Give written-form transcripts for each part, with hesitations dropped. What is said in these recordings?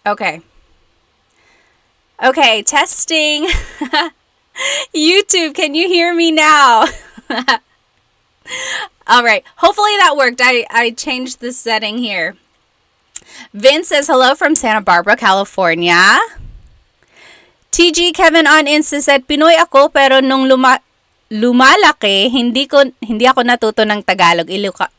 Okay. Okay, testing. YouTube, can you hear me now? All right. Hopefully that worked. I changed the setting here. Vince says hello from Santa Barbara, California. TG Kevin on Insta said, Pinoy ako pero nung lumalaki, hindi ako natuto ng Tagalog.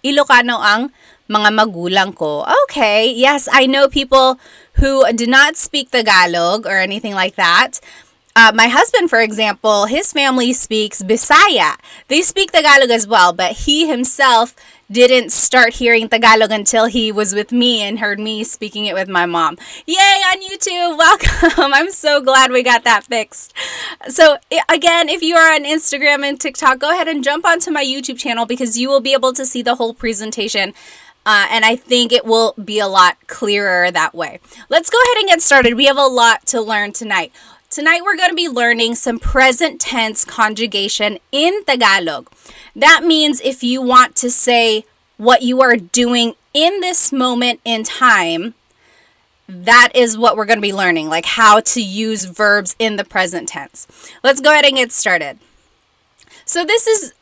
Ilocano ang mga magulang ko. Okay, yes, I know people who do not speak Tagalog or anything like that. My husband, for example, his family speaks Bisaya. They speak Tagalog as well, but he himself didn't start hearing Tagalog until he was with me and heard me speaking it with my mom. Yay, on YouTube! Welcome! I'm so glad we got that fixed. So, again, if you are on Instagram and TikTok, go ahead and jump onto my YouTube channel because you will be able to see the whole presentation. And I think it will be a lot clearer that way. Let's go ahead and get started. We have a lot to learn tonight. Tonight, we're going to be learning some present tense conjugation in Tagalog. That means if you want to say what you are doing in this moment in time, that is what we're going to be learning, like how to use verbs in the present tense. Let's go ahead and get started. So this is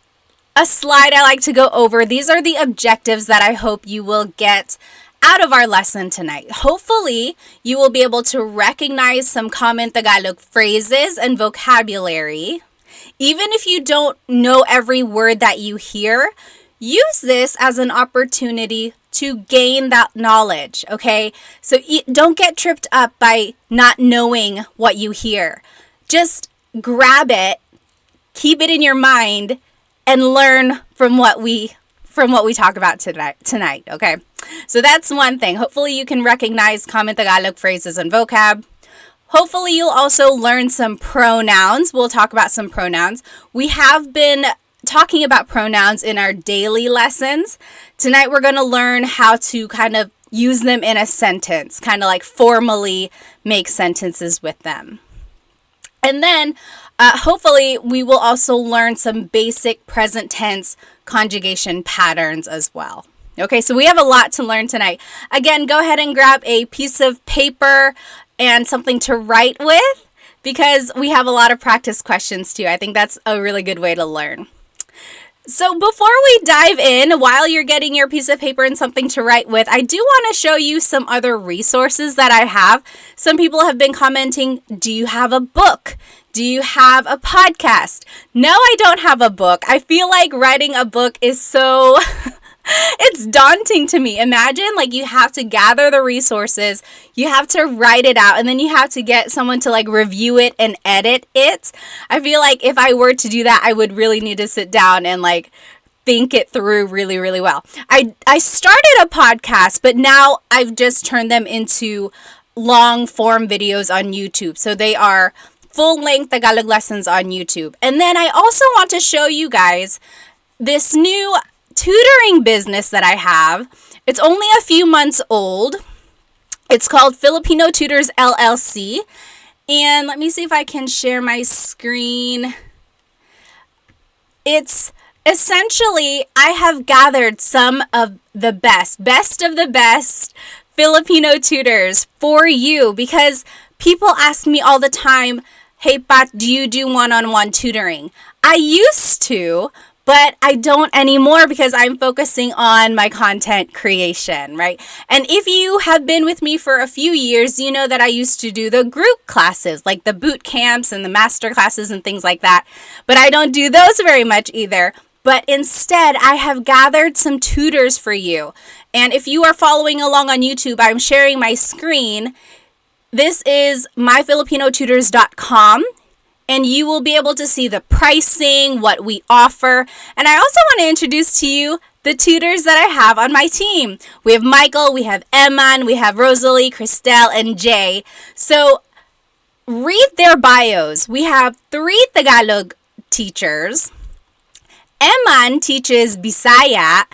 a slide I like to go over. These are the objectives that I hope you will get out of our lesson tonight. Hopefully, you will be able to recognize some common Tagalog phrases and vocabulary. Even if you don't know every word that you hear, use this as an opportunity to gain that knowledge, okay? So don't get tripped up by not knowing what you hear. Just grab it, keep it in your mind, and learn from what we talk about tonight, okay? So that's one thing. Hopefully you can recognize common Tagalog phrases and vocab. Hopefully you'll also learn some pronouns. We'll talk about some pronouns. We have been talking about pronouns in our daily lessons. Tonight we're going to learn how to kind of use them in a sentence, kind of like formally make sentences with them. And then hopefully we will also learn some basic present tense conjugation patterns as well. Okay, so we have a lot to learn tonight. Again, go ahead and grab a piece of paper and something to write with because we have a lot of practice questions too. I think that's a really good way to learn. So before we dive in, while you're getting your piece of paper and something to write with, I do want to show you some other resources that I have. Some people have been commenting, do you have a book? Do you have a podcast? No, I don't have a book. I feel like writing a book is so... it's daunting to me. Imagine like you have to gather the resources, you have to write it out, and then you have to get someone to like review it and edit it. I feel like if I were to do that, I would really need to sit down and like think it through really, really well. I started a podcast, but now I've just turned them into long form videos on YouTube. So they are full-length Tagalog lessons on YouTube. And then I also want to show you guys this new tutoring business that I have. It's only a few months old. It's called Filipino Tutors LLC. And let me see if I can share my screen. It's essentially, I have gathered some of the best of the best Filipino tutors for you because people ask me all the time, hey Pat, do you do one-on-one tutoring? I used to, but I don't anymore because I'm focusing on my content creation, right? And if you have been with me for a few years, you know that I used to do the group classes, like the boot camps and the master classes and things like that. But I don't do those very much either. But instead, I have gathered some tutors for you. And if you are following along on YouTube, I'm sharing my screen. This is myfilipinotutors.com. And you will be able to see the pricing, what we offer. And I also want to introduce to you the tutors that I have on my team. We have Michael, we have Eman, we have Rosalie, Christelle, and Jay. So read their bios. We have 3 Tagalog teachers. Eman teaches Bisaya.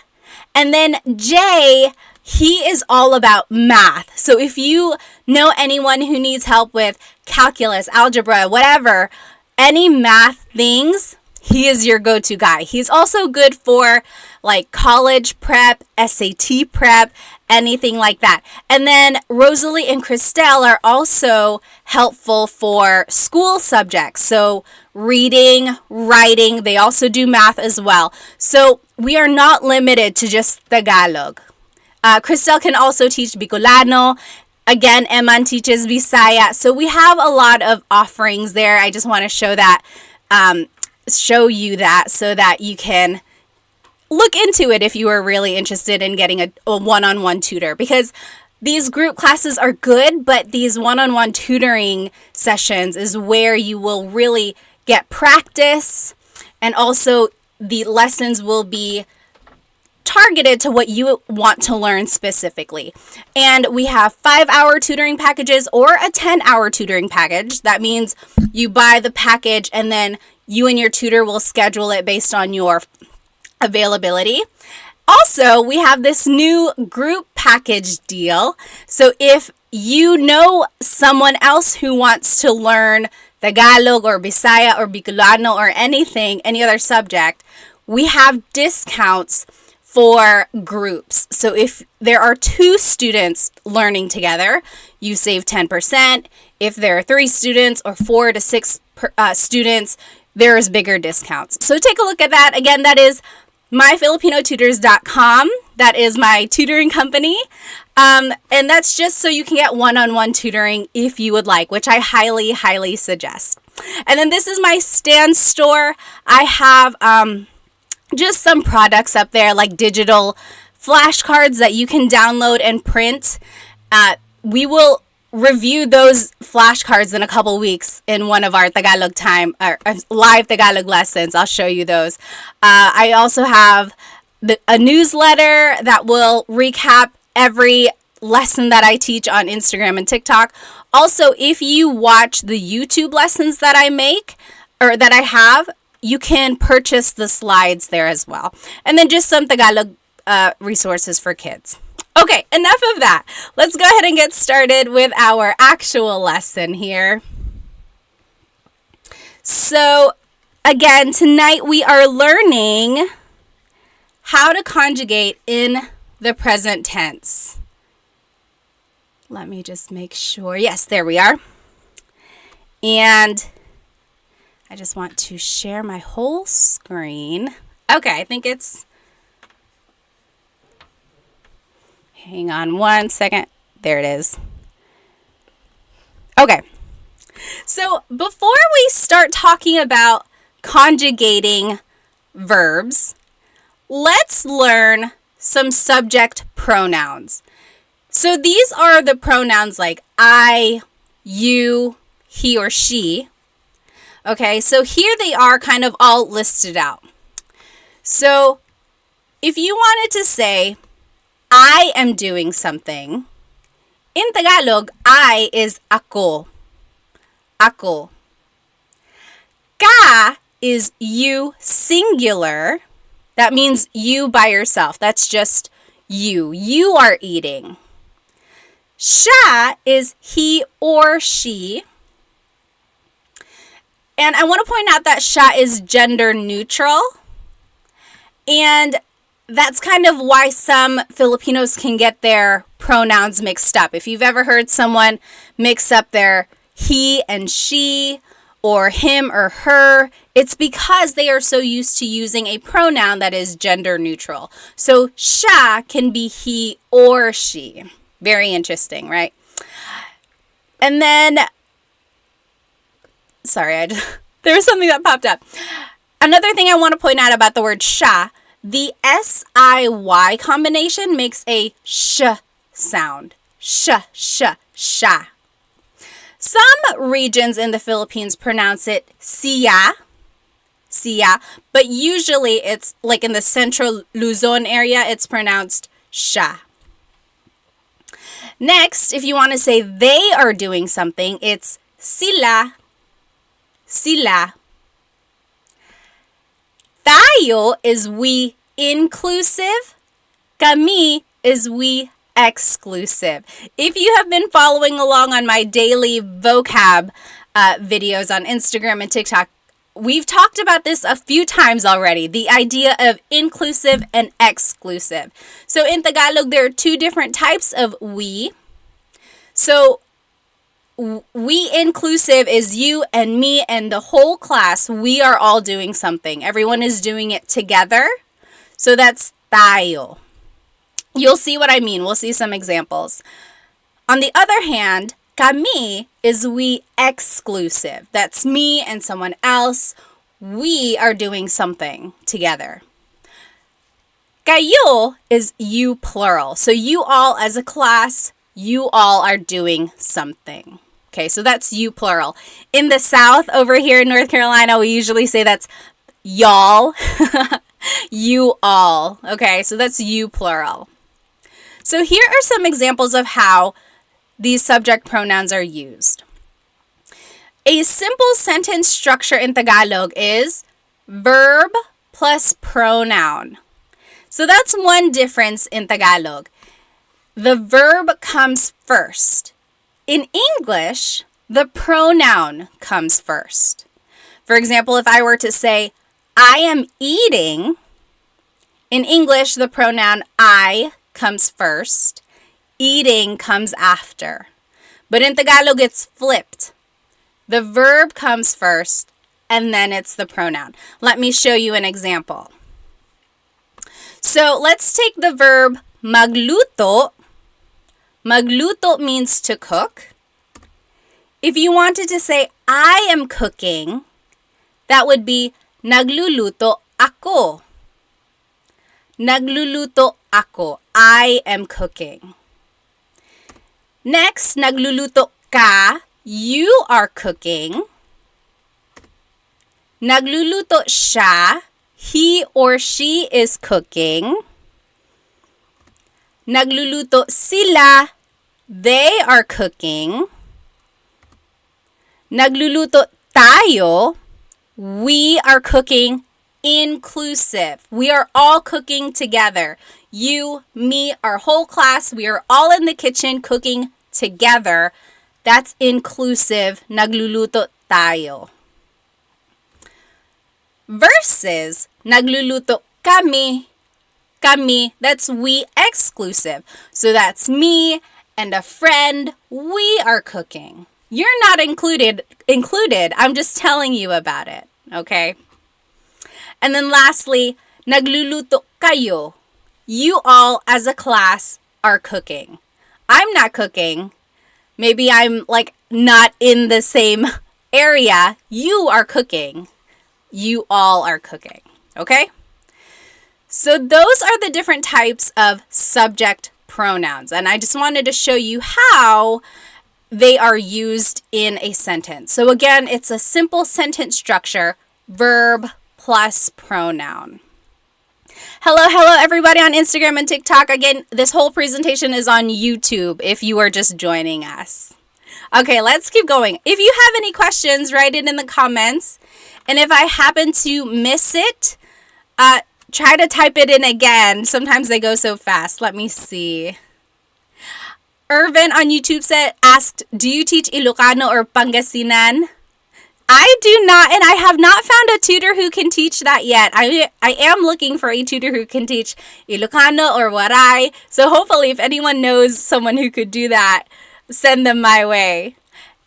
And then Jay, he is all about math. So if you know anyone who needs help with calculus, algebra, whatever, any math things, he is your go-to guy. He's also good for like college prep, SAT prep, anything like that. And then Rosalie and Christelle are also helpful for school subjects. So reading, writing, they also do math as well. So we are not limited to just Tagalog. Christelle can also teach Bicolano. Again, Eman teaches Bisaya. So we have a lot of offerings there. I just want to show you that so that you can look into it if you are really interested in getting a one-on-one tutor, because these group classes are good, but these one-on-one tutoring sessions is where you will really get practice, and also the lessons will be targeted to what you want to learn specifically. And we have 5-hour tutoring packages or a 10-hour tutoring package. That means you buy the package and then you and your tutor will schedule it based on your availability. Also, we have this new group package deal. So if you know someone else who wants to learn Tagalog or Bisaya or Bicolano or anything, any other subject, we have discounts for groups. So if there are 2 students learning together, you save 10%. If there are 3 students or 4 to 6 students, there is bigger discounts. So take a look at that. Again, that is myfilipinotutors.com. That is my tutoring company. And that's just so you can get one-on-one tutoring if you would like, which I highly, highly suggest. And then this is my Stan store. I have just some products up there, like digital flashcards that you can download and print. We will review those flashcards in a couple weeks in one of our Tagalog time or live Tagalog lessons. I'll show you those. I also have a newsletter that will recap every lesson that I teach on Instagram and TikTok. Also, if you watch the YouTube lessons that I make or that I have, you can purchase the slides there as well. And then just some Tagalog resources for kids. Okay, enough of that. Let's go ahead and get started with our actual lesson here. So, again, tonight we are learning how to conjugate in the present tense. Let me just make sure. Yes, there we are. And I just want to share my whole screen. Okay, I think it's... Hang on one second. There it is. Okay. So before we start talking about conjugating verbs, let's learn some subject pronouns. So these are the pronouns like I, you, he or she. Okay, so here they are kind of all listed out. So if you wanted to say, I am doing something, in Tagalog, I is ako. Ako. Ka is you singular. That means you by yourself. That's just you. You are eating. Siya is he or she. And I want to point out that siya is gender neutral. And that's kind of why some Filipinos can get their pronouns mixed up. If you've ever heard someone mix up their he and she or him or her, it's because they are so used to using a pronoun that is gender neutral. So siya can be he or she. Very interesting, right? And then, sorry, there was something that popped up. Another thing I want to point out about the word siya, the S-I-Y combination makes a sh sound. Sh, sh, sha. Some regions in the Philippines pronounce it siya, siya, but usually it's like in the central Luzon area, it's pronounced sha. Next, if you want to say they are doing something, it's sila, sila. Tayo is we inclusive. Kami is we exclusive. If you have been following along on my daily vocab videos on Instagram and TikTok, we've talked about this a few times already, the idea of inclusive and exclusive. So in Tagalog, there are two different types of we. So we inclusive is you and me and the whole class. We are all doing something. Everyone is doing it together. So that's tayo. You'll see what I mean. We'll see some examples. On the other hand, kami is we exclusive. That's me and someone else. We are doing something together. Kayo is you plural. So you all as a class, you all are doing something. Okay, so that's you plural. In the South, over here in North Carolina, we usually say that's y'all. You all. Okay, so that's you plural. So here are some examples of how these subject pronouns are used. A simple sentence structure in Tagalog is verb plus pronoun. So that's one difference in Tagalog. The verb comes first. In English, the pronoun comes first. For example, if I were to say, I am eating, in English, the pronoun I comes first. Eating comes after. But in Tagalog, it's flipped. The verb comes first, and then it's the pronoun. Let me show you an example. So let's take the verb magluto. Magluto means to cook. If you wanted to say, I am cooking, that would be nagluluto ako. Nagluluto ako. I am cooking. Next, nagluluto ka. You are cooking. Nagluluto siya. He or she is cooking. Nagluluto sila. They are cooking. Nagluluto tayo. We are cooking inclusive. We are all cooking together. You, me, our whole class, we are all in the kitchen cooking together. That's inclusive. Nagluluto tayo. Versus nagluluto kami. Kami, that's we exclusive. So that's me and a friend. We are cooking. You're not included. I'm just telling you about it. Okay? And then lastly, nagluluto kayo. You all as a class are cooking. I'm not cooking. Maybe I'm not in the same area. You are cooking. You all are cooking. Okay? So those are the different types of subject pronouns. And I just wanted to show you how they are used in a sentence. So again, it's a simple sentence structure, verb plus pronoun. Hello everybody on Instagram and TikTok. Again, this whole presentation is on YouTube if you are just joining us. Okay, let's keep going. If you have any questions, write it in the comments. And if I happen to miss it, try to type it in again. Sometimes they go so fast. Let me see. Irvin on YouTube asked, do you teach Ilocano or Pangasinan? I do not, and I have not found a tutor who can teach that yet. I am looking for a tutor who can teach Ilocano or Waray. So hopefully if anyone knows someone who could do that, send them my way.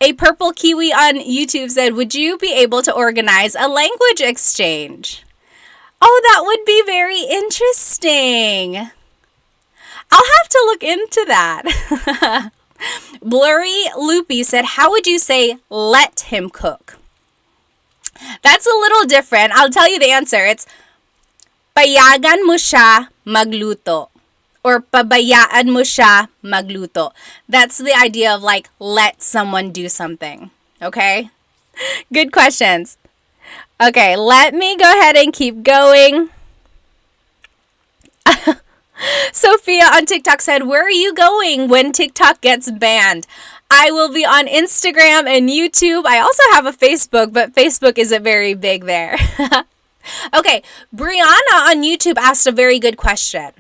A Purple Kiwi on YouTube said, would you be able to organize a language exchange? Oh, that would be very interesting. I'll have to look into that. Blurry Loopy said, how would you say, let him cook? That's a little different. I'll tell you the answer. It's, payagan mo siya magluto. Or pabayaan mo siya magluto. That's the idea of let someone do something. Okay? Good questions. Okay, let me go ahead and keep going. Sophia on TikTok said, where are you going when TikTok gets banned? I will be on Instagram and YouTube. I also have a Facebook, but Facebook isn't very big there. Okay, Brianna on YouTube asked a very good question.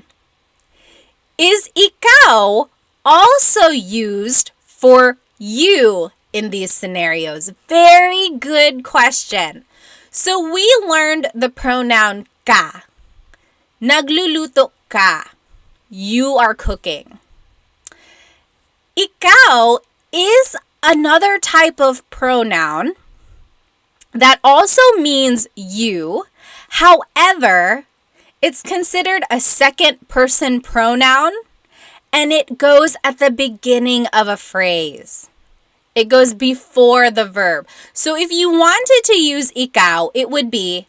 Is ikaw also used for you in these scenarios? Very good question. So we learned the pronoun ka. Nagluluto ka. You are cooking. Ikaw is another type of pronoun that also means you. However, it's considered a second person pronoun and it goes at the beginning of a phrase. It goes before the verb. So if you wanted to use ikaw, it would be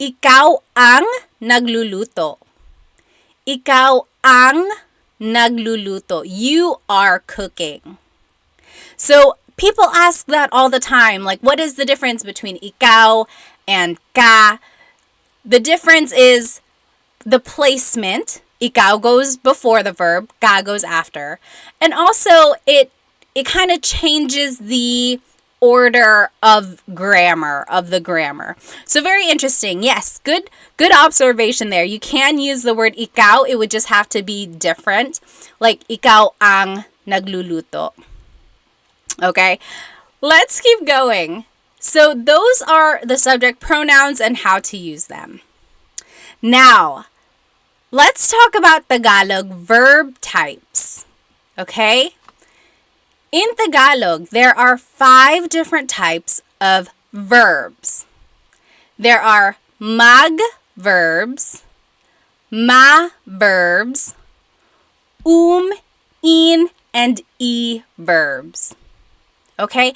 ikaw ang nagluluto. Ikaw ang nagluluto. You are cooking. So people ask that all the time, like what is the difference between ikaw and ka? The difference is the placement. Ikaw goes before the verb, ka goes after. And also it kind of changes the order of the grammar. So very interesting. Yes, good observation there. You can use the word ikaw. It would just have to be different. Like ikaw ang nagluluto. Okay, let's keep going. So those are the subject pronouns and how to use them. Now, let's talk about Tagalog verb types. Okay? In Tagalog, there are 5 different types of verbs. There are mag verbs, ma verbs, in, and e verbs. Okay?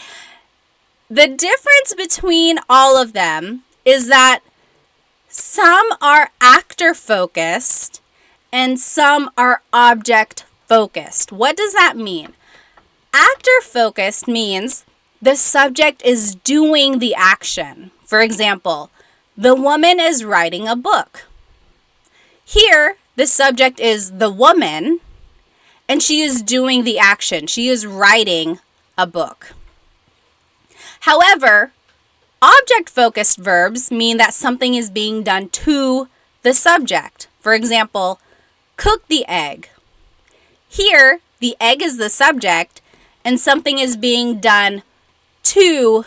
The difference between all of them is that some are actor focused and some are object focused. What does that mean? Actor focused means the subject is doing the action. For example, the woman is writing a book. Here, the subject is the woman and she is doing the action. She is writing a book. However, object-focused verbs mean that something is being done to the subject. For example, cook the egg. Here, the egg is the subject and something is being done to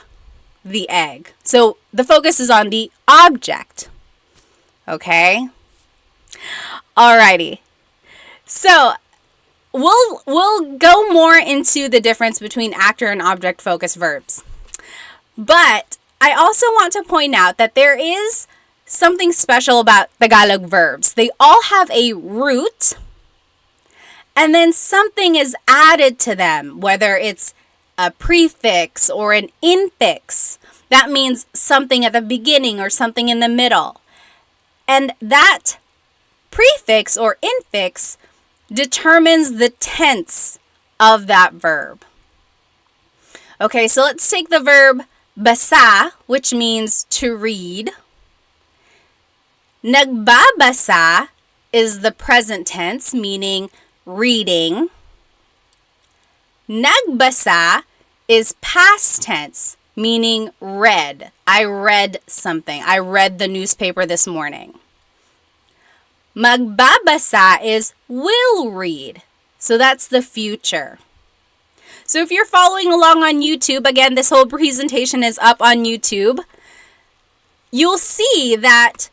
the egg. So the focus is on the object. Okay? Alrighty. So we'll go more into the difference between actor and object-focused verbs. But I also want to point out that there is something special about Tagalog verbs. They all have a root and then something is added to them, whether it's a prefix or an infix. That means something at the beginning or something in the middle. And that prefix or infix determines the tense of that verb. Okay, so let's take the verb basa, which means to read. Nagbabasa is the present tense, meaning reading. Nagbasa is past tense, meaning read. I read something. I read the newspaper this morning. Magbabasa is will read. So that's the future. So if you're following along on YouTube, again, this whole presentation is up on YouTube, you'll see that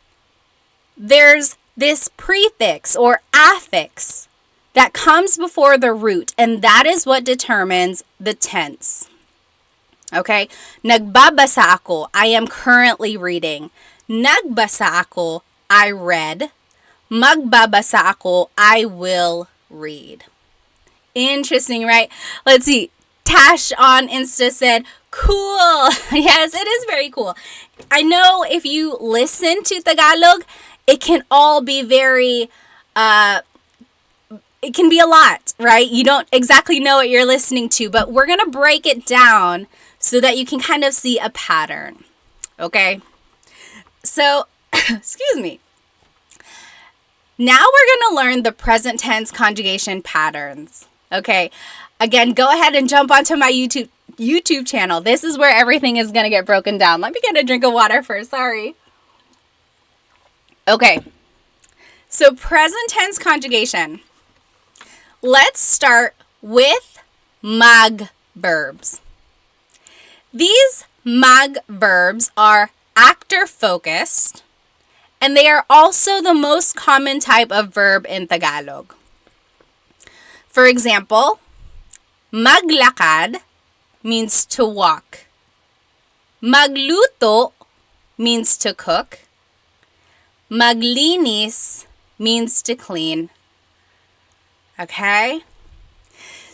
there's this prefix or affix that comes before the root, and that is what determines the tense. Okay? Nagbabasa ako, I am currently reading. Nagbasa ako, I read. Magbabasa ako, I will read. Interesting, right? Let's see. Tash on Insta said, cool. Yes, it is very cool. I know if you listen to Tagalog, it can all be very, it can be a lot, right? You don't exactly know what you're listening to, but we're going to break it down so that you can kind of see a pattern. Okay? So, excuse me. Now we're going to learn the present tense conjugation patterns. Okay, again, go ahead and jump onto my YouTube channel. This is where everything is going to get broken down. Let me get a drink of water first. Sorry. Okay, so present tense conjugation. Let's start with mag verbs. These mag verbs are actor-focused, and they are also the most common type of verb in Tagalog. For example, maglakad means to walk. Magluto means to cook. Maglinis means to clean. Okay?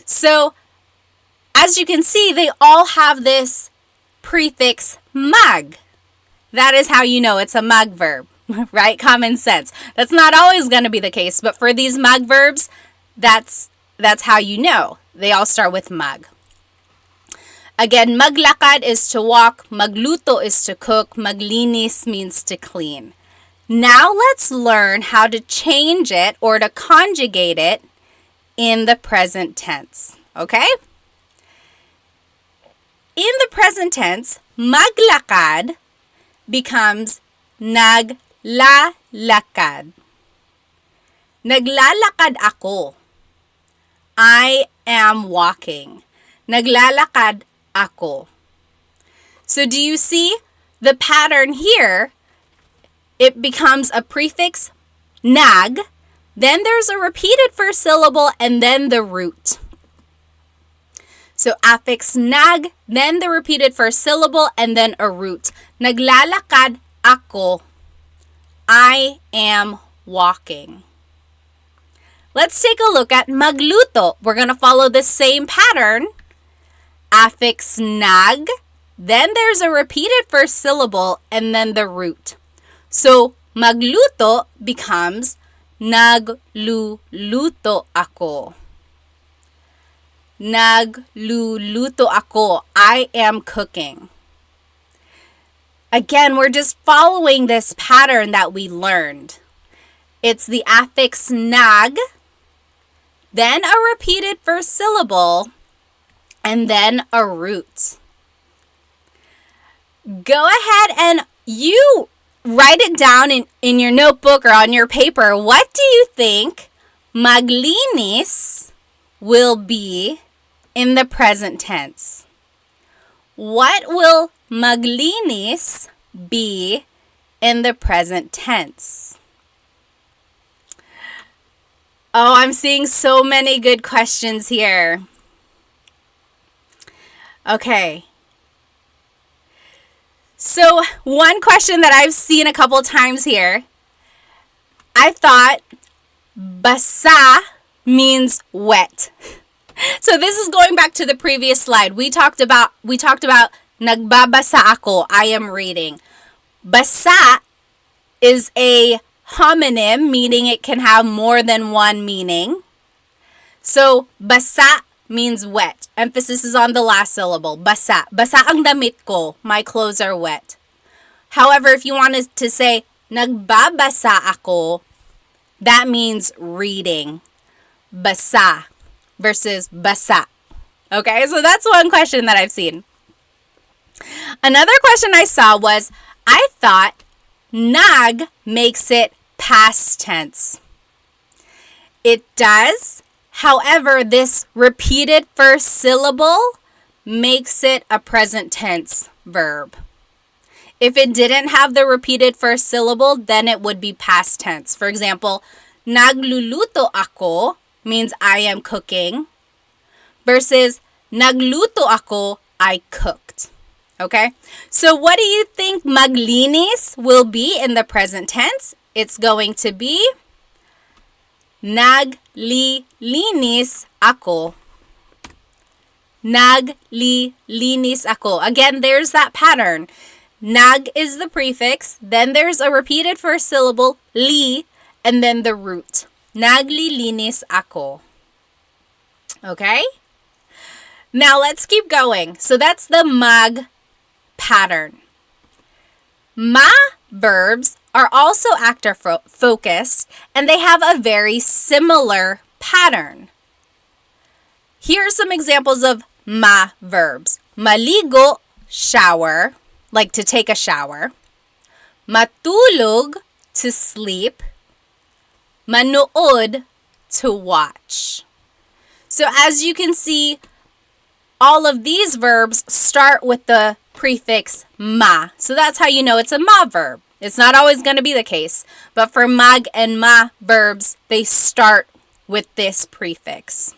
So, as you can see, they all have this prefix mag. That is how you know it's a mag verb, right? Common sense. That's not always going to be the case, but for these mag verbs, that's how you know. They all start with mag. Again, maglakad is to walk, magluto is to cook, maglinis means to clean. Now let's learn how to change it or to conjugate it in the present tense. Okay? In the present tense, maglakad becomes naglalakad. Naglalakad ako. I am walking. Naglalakad ako. So do you see the pattern here? It becomes a prefix nag, then there's a repeated first syllable, and then the root. So affix nag, then the repeated first syllable, and then a root. Naglalakad ako. I am walking. Let's take a look at magluto. We're going to follow the same pattern. Affix nag, then there's a repeated first syllable, and then the root. So, magluto becomes nagluluto ako. Nagluluto ako. I am cooking. Again, we're just following this pattern that we learned. It's the affix nag, then a repeated first syllable, and then a root. Go ahead and you write it down in your notebook or on your paper. What do you think maglinis will be in the present tense? What will maglinis be in the present tense? Oh, I'm seeing so many good questions here. Okay. So, one question that I've seen a couple times here, I thought basa means wet. So this is going back to the previous slide. We talked about nagbabasa ako, I am reading. Basa is a homonym, meaning it can have more than one meaning. So basa means wet. Emphasis is on the last syllable. Basa. Basa ang damit ko. My clothes are wet. However, if you wanted to say nagbabasa ako, that means reading. Basa versus basa. Okay, so that's one question that I've seen. Another question I saw was, I thought nag makes it past tense. It does. However, this repeated first syllable makes it a present tense verb. If it didn't have the repeated first syllable, then it would be past tense. For example, nagluluto ako means I am cooking versus nagluto ako, I cooked. Okay? So what do you think maglinis will be in the present tense? It's going to be naglilinis ako. Naglilinis ako. Again, there's that pattern. Nag is the prefix, then there's a repeated first syllable, li, and then the root. Naglilinis ako. Okay? Now let's keep going. So that's the mag pattern. Ma verbs are also actor focused, and they have a very similar pattern. Here are some examples of ma verbs. Maligo, shower, like to take a shower. Matulog, to sleep. Manood, to watch. So as you can see, all of these verbs start with the prefix ma. So that's how you know it's a ma verb. It's not always going to be the case, but for mag and ma verbs, they start with this prefix.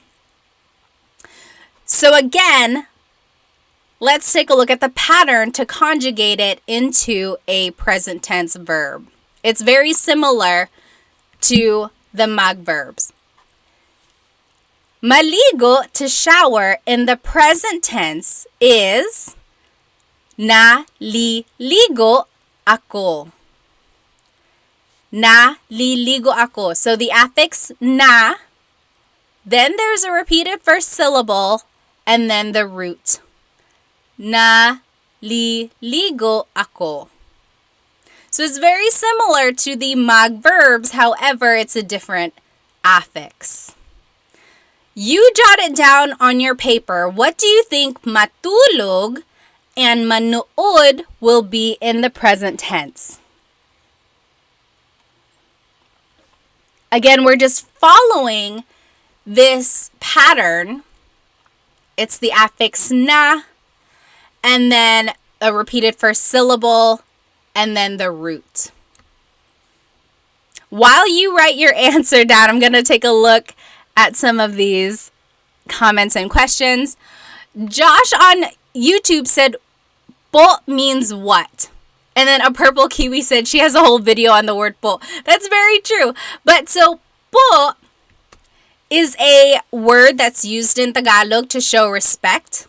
So again, let's take a look at the pattern to conjugate it into a present tense verb. It's very similar to the mag verbs. Maligo, to shower, in the present tense is naliligo ako. Naliligo ako. So the affix na, then there's a repeated first syllable, and then the root. Naliligo ako. So it's very similar to the mag verbs, however, it's a different affix. You jot it down on your paper. What do you think matulog and manood will be in the present tense? Again, we're just following this pattern. It's the affix na, and then a repeated first syllable, and then the root. While you write your answer down, I'm going to take a look at some of these comments and questions. Josh on YouTube said, po means what? And then a purple kiwi said she has a whole video on the word po. That's very true. But so po is a word that's used in Tagalog to show respect.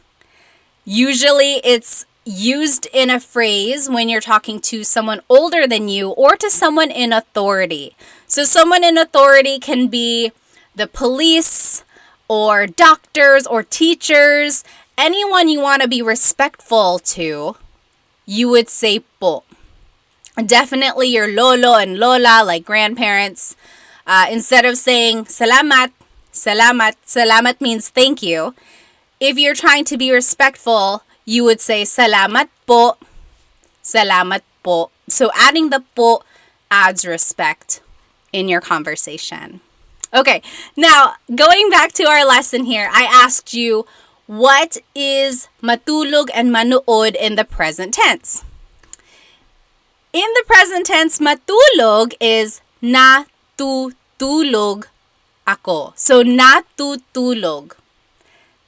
Usually it's used in a phrase when you're talking to someone older than you or to someone in authority. So someone in authority can be the police or doctors or teachers, anyone you want to be respectful to, you would say po. Definitely your lolo and lola, like grandparents. Instead of saying salamat, salamat means thank you. If you're trying to be respectful, you would say salamat po, salamat po. So adding the po adds respect in your conversation. Okay, now going back to our lesson here, I asked you, what is matulog and manood in the present tense? In the present tense, matulog is natutulog ako. So natutulog.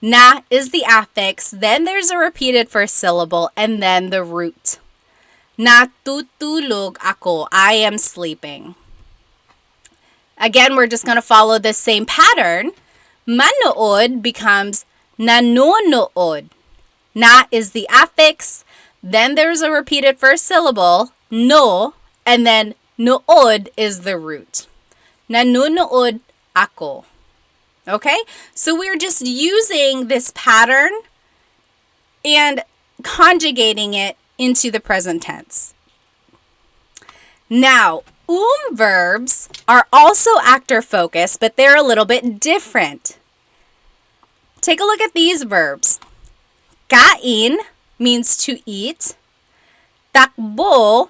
Na is the affix, then there's a repeated first syllable, and then the root. Natutulog ako. I am sleeping. Again, we're just going to follow the same pattern. Manood becomes nanonood. Na is the affix, then there's a repeated first syllable, no, and then nood is the root. Nanonood ako. Okay? So we're just using this pattern and conjugating it into the present tense. Now, verbs are also actor focused, but they're a little bit different. Take a look at these verbs. Kain means to eat. Takbo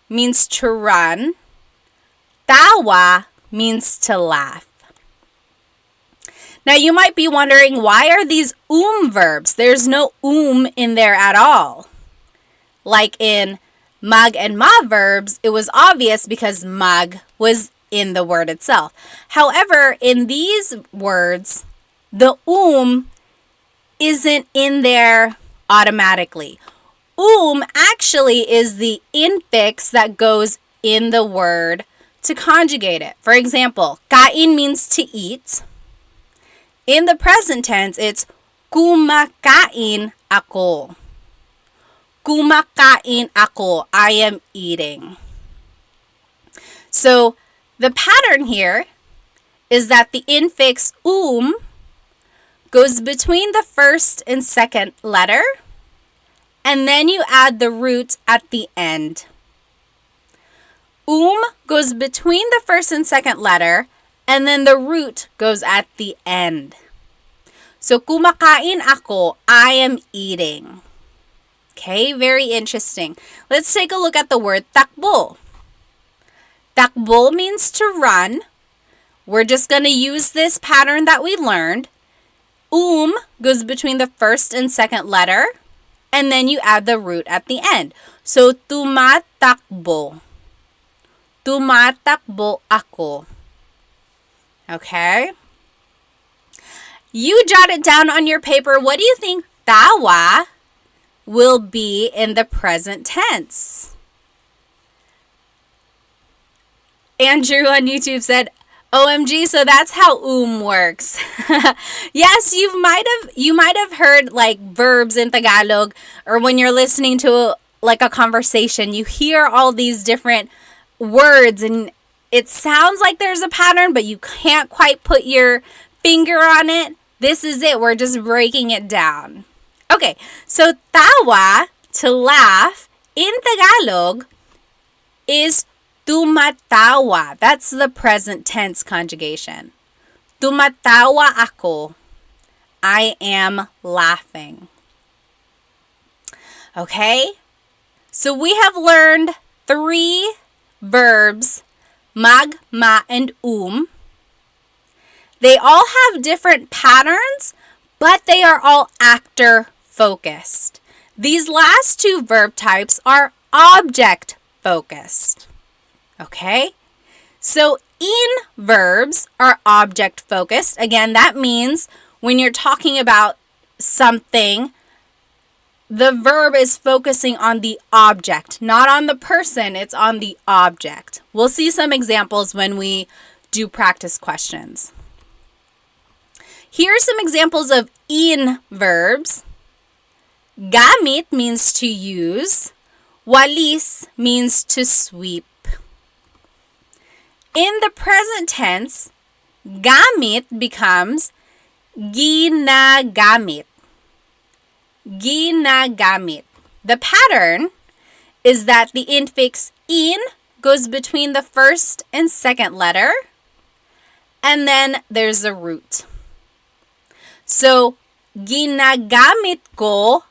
means to run. Tawa means to laugh. Now you might be wondering, why are these verbs? There's no in there at all. Like in mag and ma verbs, it was obvious because mag was in the word itself. However, in these words, the isn't in there automatically. Actually is the infix that goes in the word to conjugate it. For example, kain means to eat. In the present tense, it's kumakain ako. Kumakain ako. I am eating. So the pattern here is that the infix goes between the first and second letter, and then you add the root at the end. Goes between the first and second letter, and then the root goes at the end. So kumakain ako, I am eating. Okay, very interesting. Let's take a look at the word takbo. Takbo means to run. We're just going to use this pattern that we learned. Goes between the first and second letter, and then you add the root at the end. So, tumatakbo. Tumatakbo ako. Okay? You jot it down on your paper. What do you think tawa will be in the present tense? Andrew on YouTube said, OMG, so that's how works. Yes, you might have heard like verbs in Tagalog, or when you're listening to like a conversation, you hear all these different words and it sounds like there's a pattern, but you can't quite put your finger on it. This is it. We're just breaking it down. Okay, so tawa, to laugh, in Tagalog is tumatawa. That's the present tense conjugation. Tumatawa ako. I am laughing. Okay? So we have learned 3 verbs, mag, ma, and They all have different patterns, but they are all actor-focused. These last 2 verb types are object-focused. Okay? So in verbs are object-focused. Again, that means when you're talking about something, the verb is focusing on the object, not on the person. It's on the object. We'll see some examples when we do practice questions. Here are some examples of in verbs. Gamit means to use. Walis means to sweep. In the present tense, gamit becomes ginagamit. Ginagamit. The pattern is that the infix in goes between the first and second letter, and then there's a root. So, ginagamit ko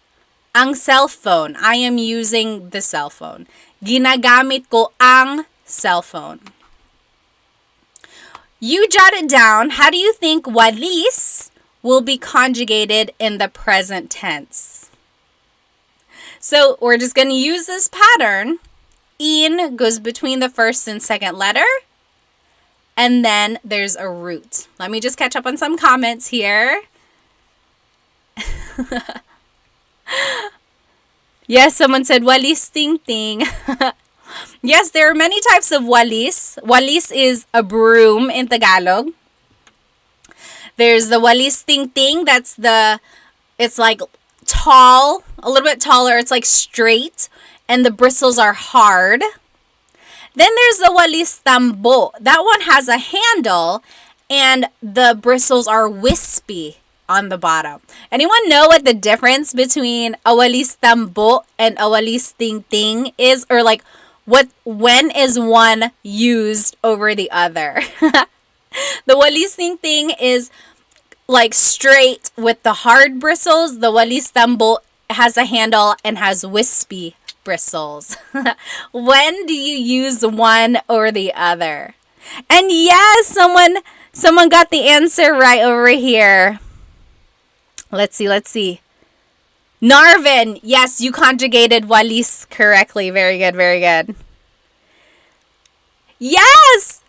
ang cellphone. I am using the cell phone. Ginagamit ko ang cell phone. You jot it down. How do you think walis will be conjugated in the present tense? So, we're just going to use this pattern. In goes between the first and second letter. And then there's a root. Let me just catch up on some comments here. Yes, someone said walis ting ting. Yes, there are many types of walis. Walis is a broom in Tagalog. There's the walis ting ting. It's like tall, a little bit taller. It's like straight, and the bristles are hard. Then there's the walis tambo. That one has a handle, and the bristles are wispy on the bottom. Anyone know what the difference between a walis tambo and a walis ting ting is? Or like, when is one used over the other? The walis ting ting is like straight with the hard bristles. The walis tambo has a handle and has wispy bristles. When do you use one or the other? And yes, someone got the answer right over here. Let's see. Narvin, yes, you conjugated walis correctly. Very good, very good. Yes!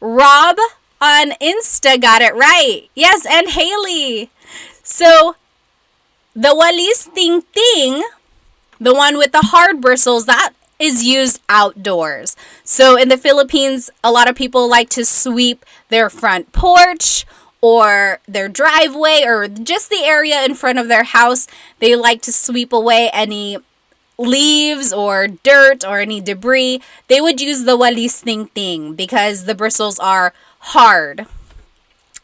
Rob on Insta got it right. Yes, and Haley. So, the walis ting ting, the one with the hard bristles, that is used outdoors. So, in the Philippines, a lot of people like to sweep their front porch or their driveway or just the area in front of their house. They like to sweep away any leaves or dirt or any debris. They would use the walis ting ting because the bristles are hard.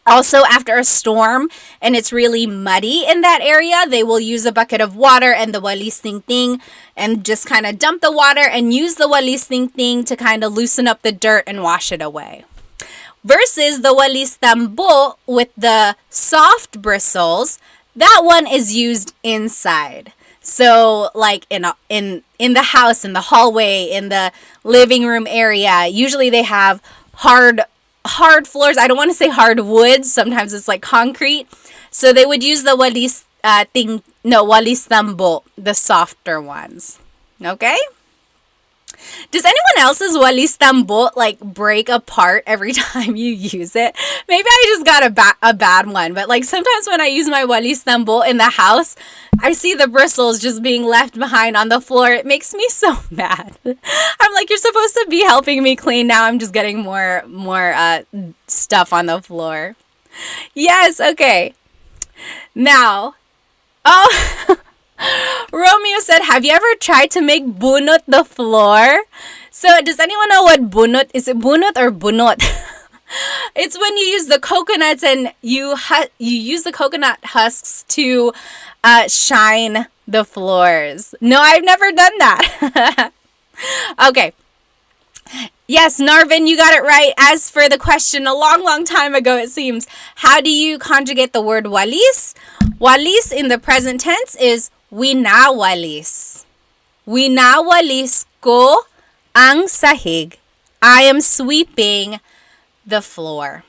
Also, after a storm and it's really muddy in that area, they will use a bucket of water and the walis ting ting and just kind of dump the water and use the walis ting ting to kind of loosen up the dirt and wash it away. Versus the walis tambo with the soft bristles, that one is used inside. So like in the house, in the hallway, in the living room area, usually they have hard floors. I don't want to say hardwood. Sometimes it's like concrete. So they would use the walis walis tambo, the softer ones. Okay? Does anyone else's walis tambo like break apart every time you use it? Maybe I just got a bad one, but like sometimes when I use my walis tambo in the house, I see the bristles just being left behind on the floor. It makes me so mad. I'm like, you're supposed to be helping me clean. Now I'm just getting more stuff on the floor. Yes, okay. Now, oh, Romeo said, have you ever tried to make bunot the floor? So, does anyone know what bunot is? It bunot or bunot? It's when you use the coconuts and you use the coconut husks to shine the floors. No, I've never done that. Okay. Yes, Narvin, you got it right. As for the question a long time ago, it seems, how do you conjugate the word walis? Walis in the present tense is winawalis. Winawalis ko ang sahig. I am sweeping the floor.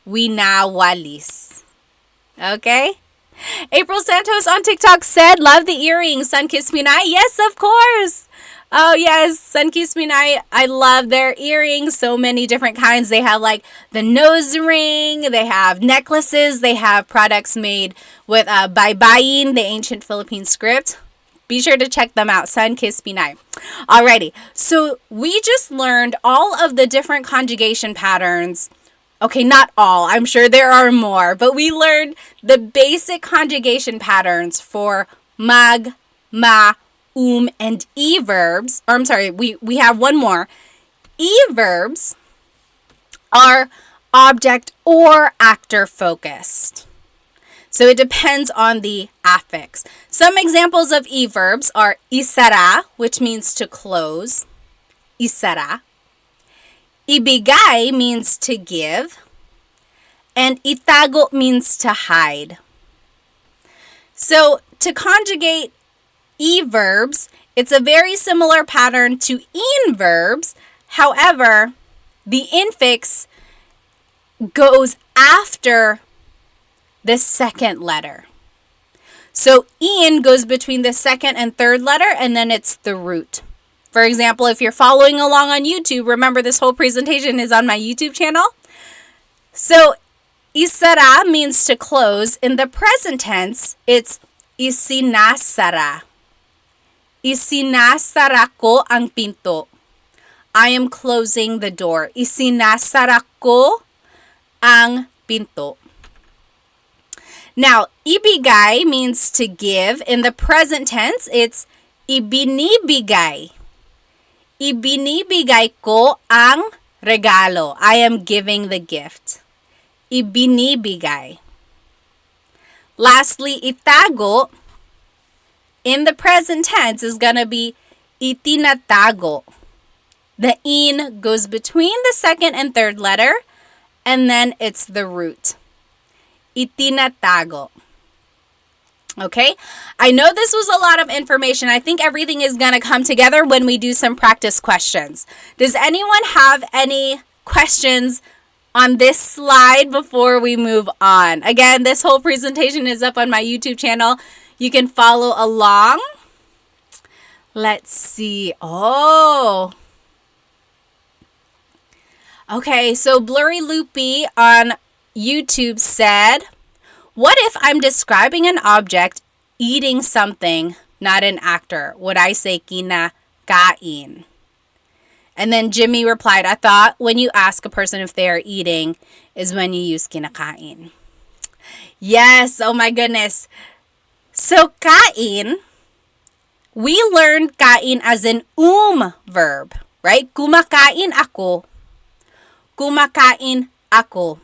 Winawalis. Okay? April Santos on TikTok said, love the earrings. Sun Kiss Me Night. Yes, of course. Oh, yes. Sun Kiss Me Night. I love their earrings. So many different kinds. They have like the nose ring. They have necklaces. They have products made with baybayin, the ancient Philippine script. Be sure to check them out. Sun Kiss Me Night. Alrighty. So we just learned all of the different conjugation patterns. Okay, not all. I'm sure there are more. But we learned the basic conjugation patterns for mag, ma, and e verbs. Or I'm sorry, we have one more. E verbs are object or actor focused. So it depends on the affix. Some examples of e verbs are isara, which means to close. Isara. Ibigay means to give. And itago means to hide. So to conjugate e verbs, it's a very similar pattern to in verbs. However, the infix goes after the second letter. So in goes between the second and third letter, and then it's the root. For example, if you're following along on YouTube, remember this whole presentation is on my YouTube channel. So isara means to close. In the present tense, it's isinasara. Isinasara ko ang pinto. I am closing the door. Isinasara ko ang pinto. Now, ibigay means to give. In the present tense, it's ibinibigay. Ibinibigay ko ang regalo. I am giving the gift. Ibinibigay. Lastly, itago, in the present tense, is going to be itinatago. The in goes between the second and third letter, and then it's the root. Itinatago. Okay? I know this was a lot of information. I think everything is going to come together when we do some practice questions. Does anyone have any questions on this slide before we move on? Again, this whole presentation is up on my YouTube channel. You can follow along. Let's see. Oh. Okay, so Blurry Loopy on YouTube said, what if I'm describing an object eating something, not an actor? Would I say kinakain? And then Jimmy replied, I thought when you ask a person if they are eating is when you use kinakain. Yes, oh my goodness. So kain, we learned kain as an verb, right? Kumakain ako. Kumakain ako.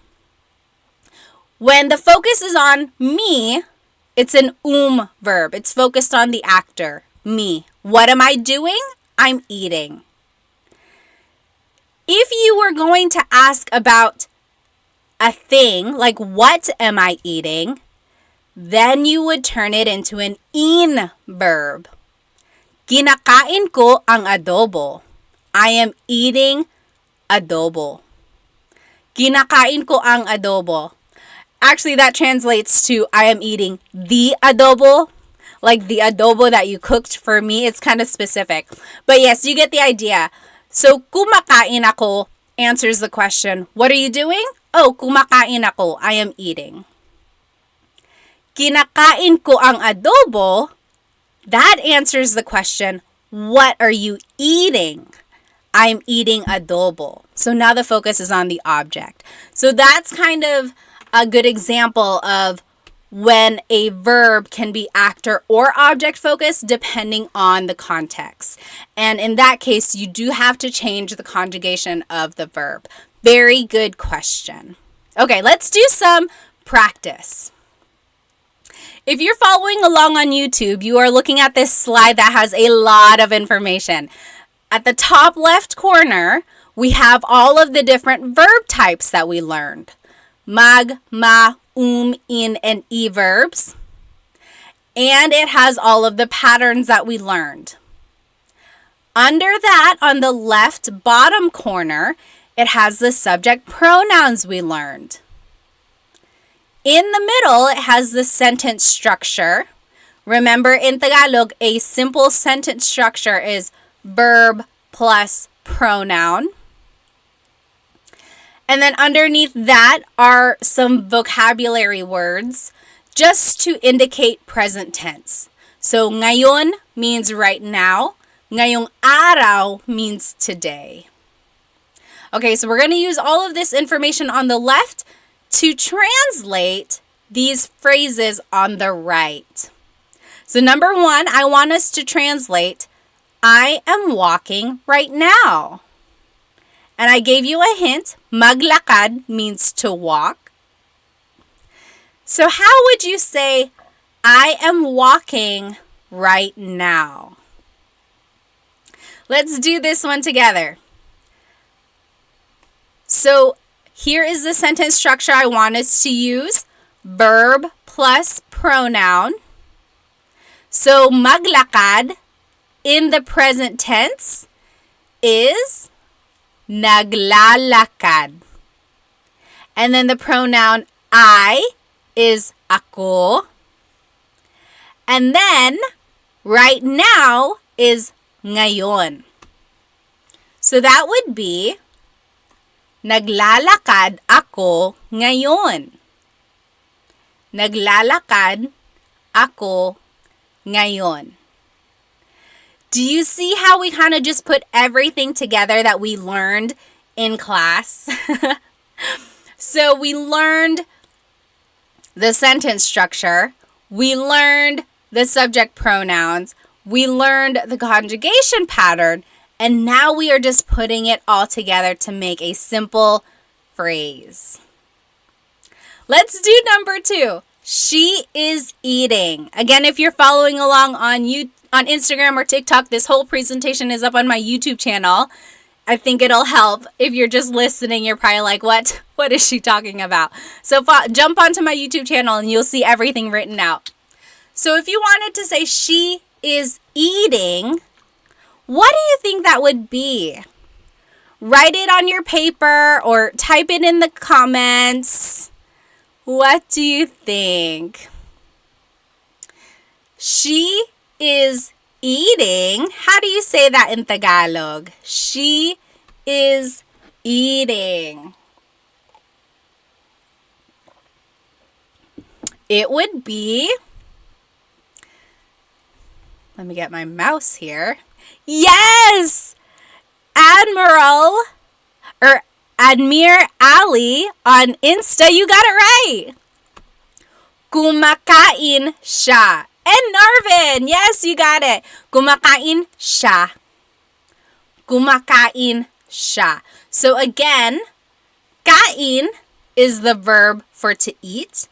When the focus is on me, it's an verb. It's focused on the actor, me. What am I doing? I'm eating. If you were going to ask about a thing, like what am I eating, then you would turn it into an in verb. Kinakain ko ang adobo. I am eating adobo. Kinakain ko ang adobo. Actually, that translates to I am eating the adobo, like the adobo that you cooked for me. It's kind of specific. But yes, you get the idea. So, kumakain ako answers the question, what are you doing? Oh, kumakain ako. I am eating. Kinakain ko ang adobo. That answers the question, what are you eating? I'm eating adobo. So now the focus is on the object. So that's kind of a good example of when a verb can be actor or object focused depending on the context. And in that case, you do have to change the conjugation of the verb. Very good question. Okay, let's do some practice. If you're following along on YouTube, you are looking at this slide that has a lot of information. At the top left corner, we have all of the different verb types that we learned. Mag, ma, in, and e verbs. And it has all of the patterns that we learned. Under that, on the left bottom corner, it has the subject pronouns we learned. In the middle, it has the sentence structure. Remember, in Tagalog, a simple sentence structure is verb plus pronoun. And then underneath that are some vocabulary words just to indicate present tense. So, ngayon means right now. Ngayong araw means today. Okay, so we're going to use all of this information on the left to translate these phrases on the right. So number one, I want us to translate, I am walking right now. And I gave you a hint, maglakad means to walk. So how would you say, I am walking right now? Let's do this one together. So here is the sentence structure I want us to use. Verb plus pronoun. So maglakad in the present tense is naglalakad. And then the pronoun I is ako. And then right now is ngayon. So that would be naglalakad ako ngayon. Naglalakad ako ngayon. Do you see how we kind of just put everything together that we learned in class? So we learned the sentence structure. We learned the subject pronouns. We learned the conjugation pattern. And now we are just putting it all together to make a simple phrase. Let's do number two. She is eating. Again, if you're following along on Instagram or TikTok, this whole presentation is up on my YouTube channel. I think it'll help. If you're just listening, you're probably like, what? What is she talking about? So jump onto my YouTube channel and you'll see everything written out. So if you wanted to say she is eating, what do you think that would be? Write it on your paper or type it in the comments. What do you think? She is eating. How do you say that in Tagalog? She is eating. It would be, let me get my mouse here. Yes! Admir Ali on Insta, you got it right. Kumakain siya. And Narvin, yes, you got it. Kumakain siya. Kumakain siya. So again, kain is the verb for to eat.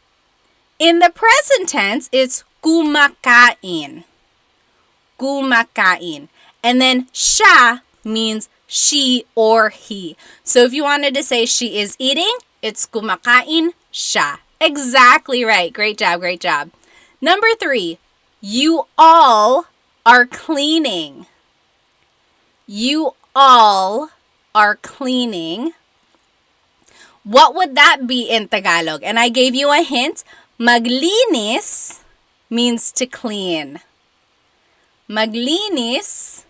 In the present tense, it's kumakain. Kumakain. And then siya means she or he. So if you wanted to say she is eating, it's kumakain siya. Exactly right. Great job, great job. Number three, you all are cleaning. You all are cleaning. What would that be in Tagalog? And I gave you a hint. Maglinis means to clean. Maglinis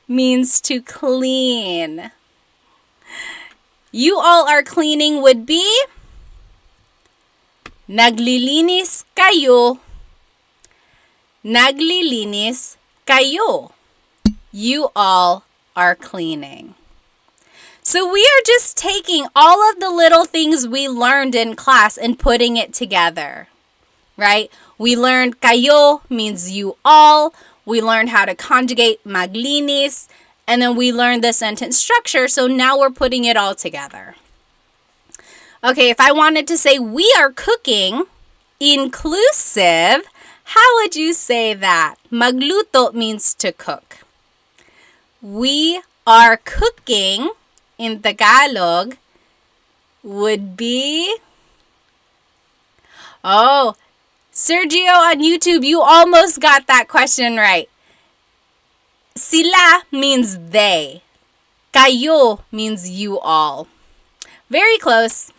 means to clean. You all are cleaning would be naglilinis kayo. Naglilinis kayo. You all are cleaning. So we are just taking all of the little things we learned in class and putting it together, right? We learned kayo means you all. We learned how to conjugate maglinis. And then we learned the sentence structure. So now we're putting it all together. Okay, if I wanted to say we are cooking inclusive, how would you say that? Magluto means to cook. We are cooking in Tagalog would be... Oh, Sergio on YouTube, you almost got that question right. Sila means they. Kayo means you all. Very close.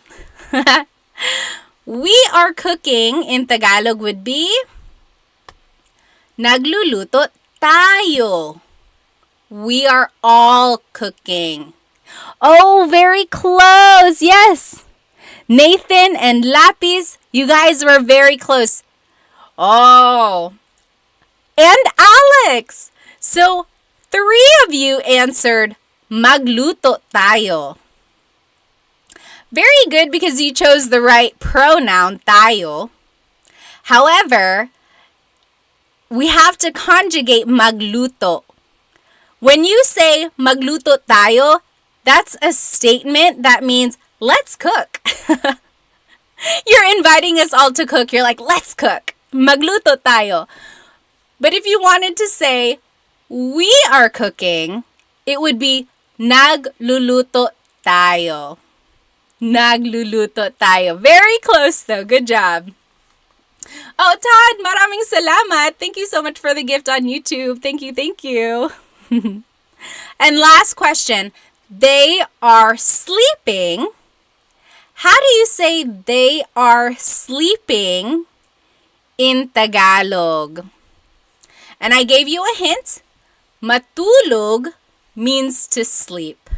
We are cooking in Tagalog would be nagluluto tayo. We are all cooking. Oh, very close. Yes. Nathan and Lapis, you guys were very close. Oh. And Alex. So, 3 of you answered magluto tayo. Very good because you chose the right pronoun, tayo. However, we have to conjugate magluto. When you say magluto tayo, that's a statement that means let's cook. You're inviting us all to cook. You're like, let's cook. Magluto tayo. But if you wanted to say we are cooking, it would be nagluluto tayo. Nagluluto tayo. Very close though. Good job. Oh, Todd, maraming salamat. Thank you so much for the gift on YouTube. Thank you, thank you. And last question. They are sleeping. How do you say they are sleeping in Tagalog? And I gave you a hint. Matulog means to sleep.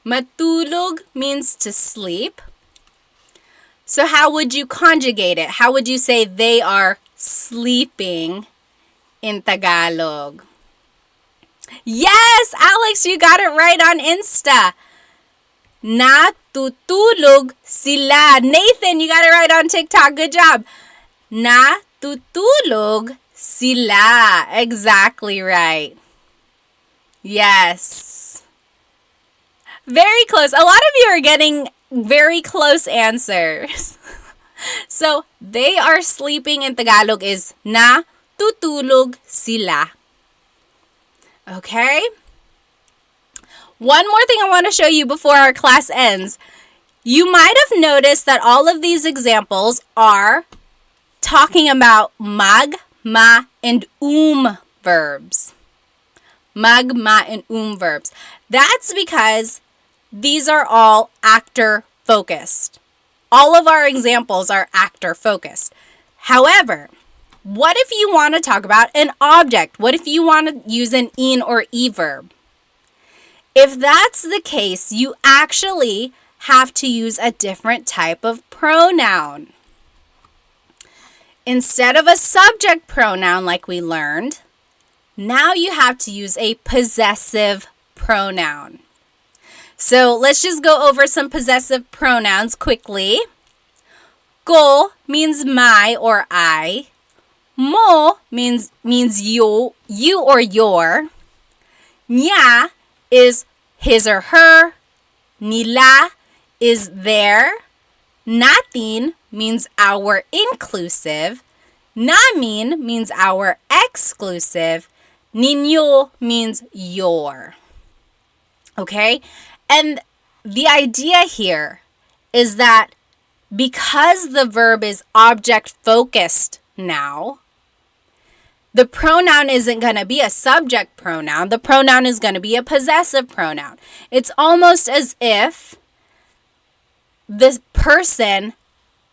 Matulog means to sleep. So how would you conjugate it? How would you say they are sleeping in Tagalog? Yes, Alex, you got it right on Insta. Natutulog sila. Nathan, you got it right on TikTok. Good job. Natutulog sila. Exactly right. Yes. Very close. A lot of you are getting very close answers. So, they are sleeping in Tagalog is natutulog sila. Okay? One more thing I want to show you before our class ends. You might have noticed that all of these examples are talking about mag, ma, and verbs. Mag, ma, and verbs. That's because these are all actor focused. All of our examples are actor focused. However, what if you want to talk about an object? What if you want to use an in or e verb? If that's the case, you actually have to use a different type of pronoun. Instead of a subject pronoun like we learned, now you have to use a possessive pronoun. So let's just go over some possessive pronouns quickly. Ko means my or I. Mo means you or your. Niya is his or her. Nila is their. Natin means our inclusive. Namin means our exclusive. Ninyo means your. Okay? And the idea here is that because the verb is object focused now, the pronoun isn't going to be a subject pronoun. The pronoun is going to be a possessive pronoun. It's almost as if the person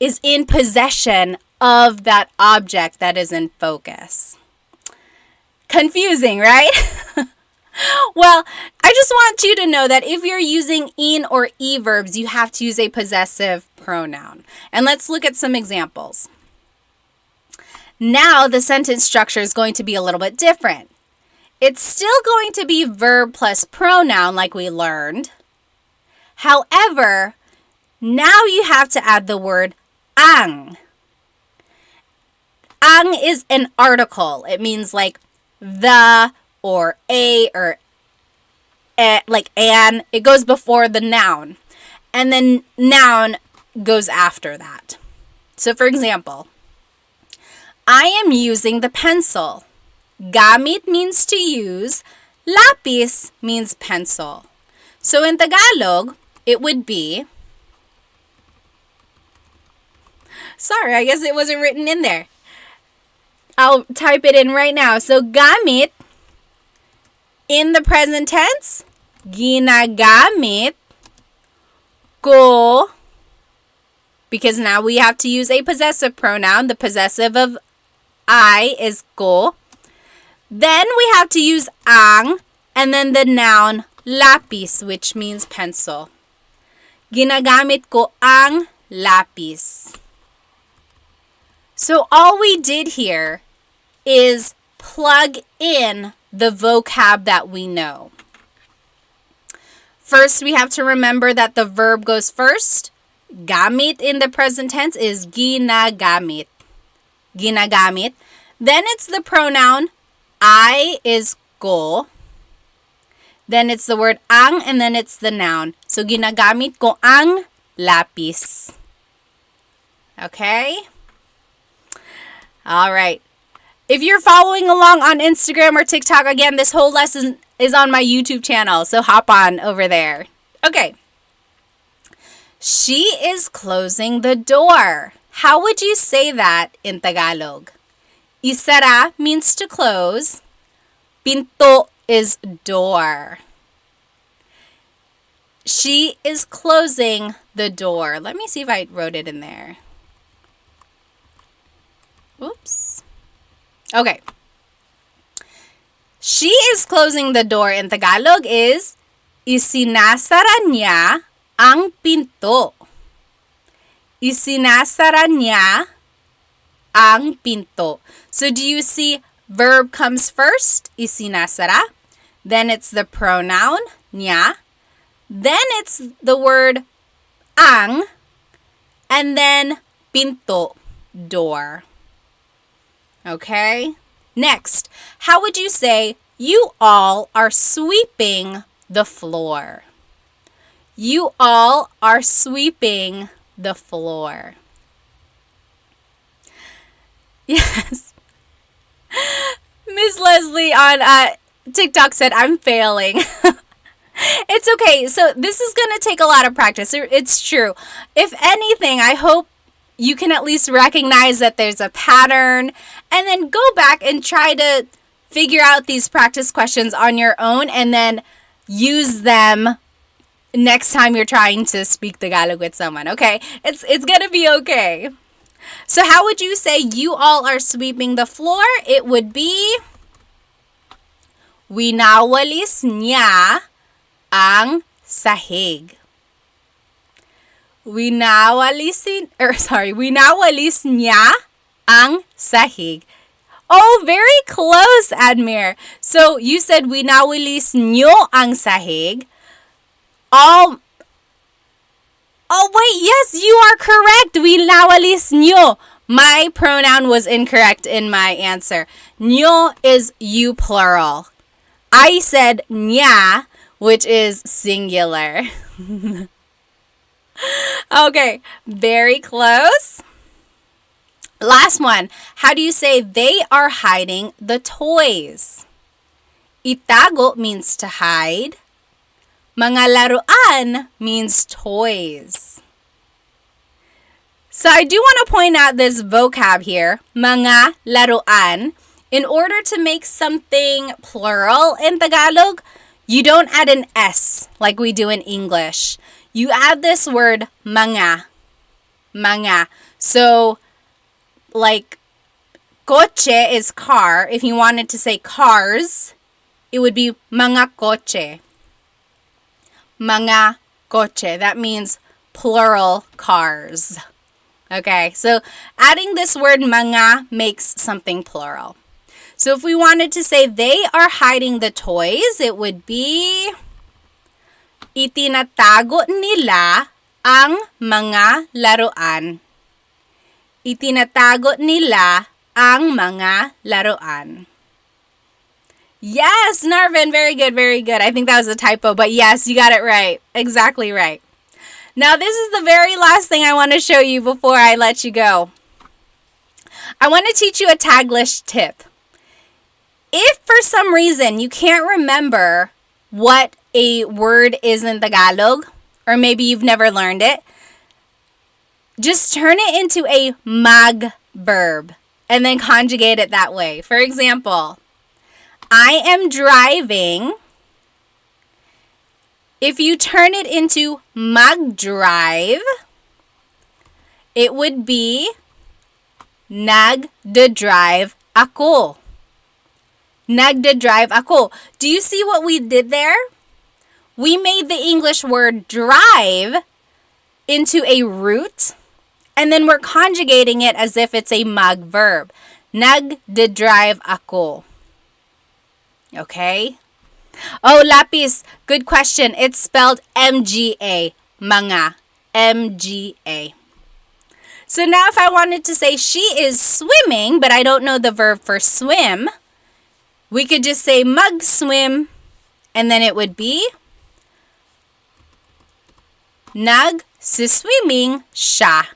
is in possession of that object that is in focus. Confusing, right? Well, I just want you to know that if you're using in or e verbs, you have to use a possessive pronoun. And let's look at some examples. Now the sentence structure is going to be a little bit different. It's still going to be verb plus pronoun like we learned. However, now you have to add the word ang. Ang is an article. It means like the or a or like an. It goes before the noun. And then noun goes after that. So for example, I am using the pencil. Gamit means to use. Lapis means pencil. So in Tagalog, it would be... Sorry, I guess it wasn't written in there. I'll type it in right now. So gamit, in the present tense, ginagamit ko, because now we have to use a possessive pronoun. The possessive of I is ko. Then we have to use ang, and then the noun lapis, which means pencil. Ginagamit ko ang lapis. So all we did here is plug in the vocab that we know. First, we have to remember that the verb goes first. Gamit in the present tense is ginagamit. Ginagamit. Then it's the pronoun I is ko. Then it's the word ang, and then it's the noun. So ginagamit ko ang lapis. Okay? All right. If you're following along on Instagram or TikTok, again, this whole lesson is on my YouTube channel, so hop on over there. Okay. She is closing the door. How would you say that in Tagalog? Isara means to close. Pinto is door. She is closing the door. Let me see if I wrote it in there. Oops. Okay. She is closing the door in Tagalog is isinasara niya ang pinto. Isinasara niya ang pinto. So do you see verb comes first, isinasara. Then it's the pronoun niya. Then it's the word ang. And then pinto, door. Okay? Next, how would you say you all are sweeping the floor? You all are sweeping the floor. Yes. Miss Leslie on TikTok said, I'm failing. It's okay. So this is going to take a lot of practice. It's true. If anything, I hope you can at least recognize that there's a pattern and then go back and try to figure out these practice questions on your own and then use them next time you're trying to speak Tagalog with someone, okay? It's going to be okay. So how would you say you all are sweeping the floor? It would be winawalis niya ang sahig. Winawalis niya ang sahig. Oh, very close, Admir. So you said winawalis nyo ang sahig. Oh wait, yes, you are correct. Winawalis nyo. My pronoun was incorrect in my answer. Nyo is you plural. I said niya, which is singular. Okay, very close. Last one. How do you say they are hiding the toys? Itago means to hide. Mga laruan means toys. So I do want to point out this vocab here, mga laruan. In order to make something plural in Tagalog, you don't add an S like we do in English. you add this word mga. Mga. So, like, coche is car. If you wanted to say cars, it would be mga coche. Mga coche. That means plural cars. Okay, so adding this word mga makes something plural. So if we wanted to say they are hiding the toys, it would be itinatago nila ang mga laruan. Itinatago nila ang mga laruan. Yes, Narvin, very good, very good. I think that was a typo, but yes, you got it right. Exactly right. Now, this is the very last thing I want to show you before I let you go. I want to teach you a Taglish tip. If for some reason you can't remember what a word is in Tagalog, or maybe you've never learned it, just turn it into a mag verb and then conjugate it that way. For example, I am driving. If you turn it into mag-drive, it would be nagda-drive ako. Nagda-drive ako. Do you see what we did there? We made the English word drive into a root, and then we're conjugating it as if it's a mag verb. Nagda-drive ako. Okay? Oh, Lapis, good question. It's spelled MGA, mga, MGA. So now if I wanted to say she is swimming, but I don't know the verb for swim, we could just say mag-swim, and then it would be nag-swimming siya.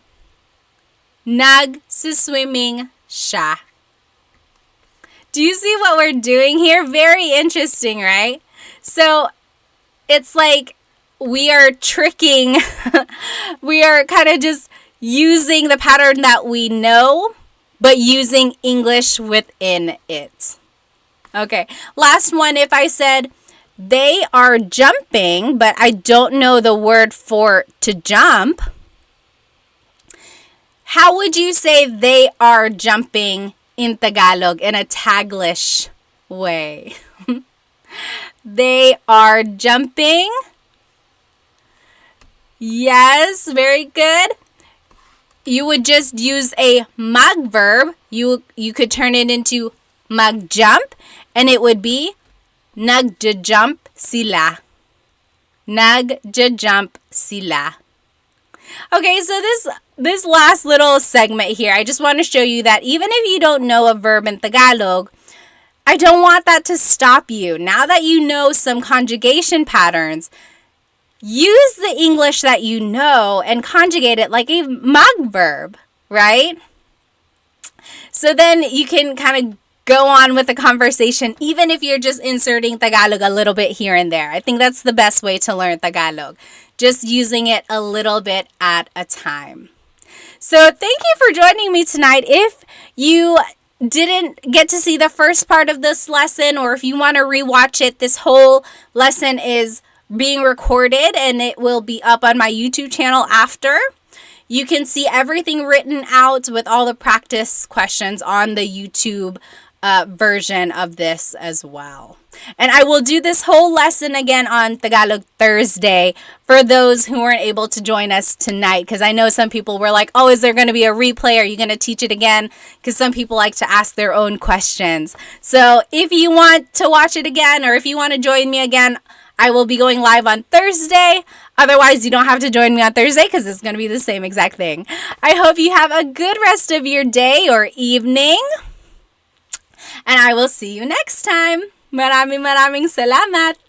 Nag-swimming siya. Do you see what we're doing here? Very interesting, right? So it's like we are tricking, we are kind of just using the pattern that we know, but using English within it. Okay, last one. If I said they are jumping, but I don't know the word for to jump, how would you say they are jumping in Tagalog in a Taglish way? They are jumping. Yes, very good. You would just use a mag verb. You could turn it into mag-jump, and it would be nagja-jump sila. Nagja-jump sila. Okay, so this last little segment here, I just want to show you that even if you don't know a verb in Tagalog, I don't want that to stop you. Now that you know some conjugation patterns, use the English that you know and conjugate it like a mag verb, right? So then you can kind of go on with the conversation, even if you're just inserting Tagalog a little bit here and there. I think that's the best way to learn Tagalog. Just using it a little bit at a time. So thank you for joining me tonight. If you didn't get to see the first part of this lesson, or if you want to rewatch it, this whole lesson is being recorded and it will be up on my YouTube channel after. You can see everything written out with all the practice questions on the YouTube version of this as well. And I will do this whole lesson again on Tagalog Thursday for those who weren't able to join us tonight, because I know some people were like, oh, is there going to be a replay? Are you going to teach it again? Because some people like to ask their own questions. So if you want to watch it again, or if you want to join me again, I will be going live on Thursday. Otherwise, you don't have to join me on Thursday because it's going to be the same exact thing. I hope you have a good rest of your day or evening. And I will see you next time. Maraming salamat.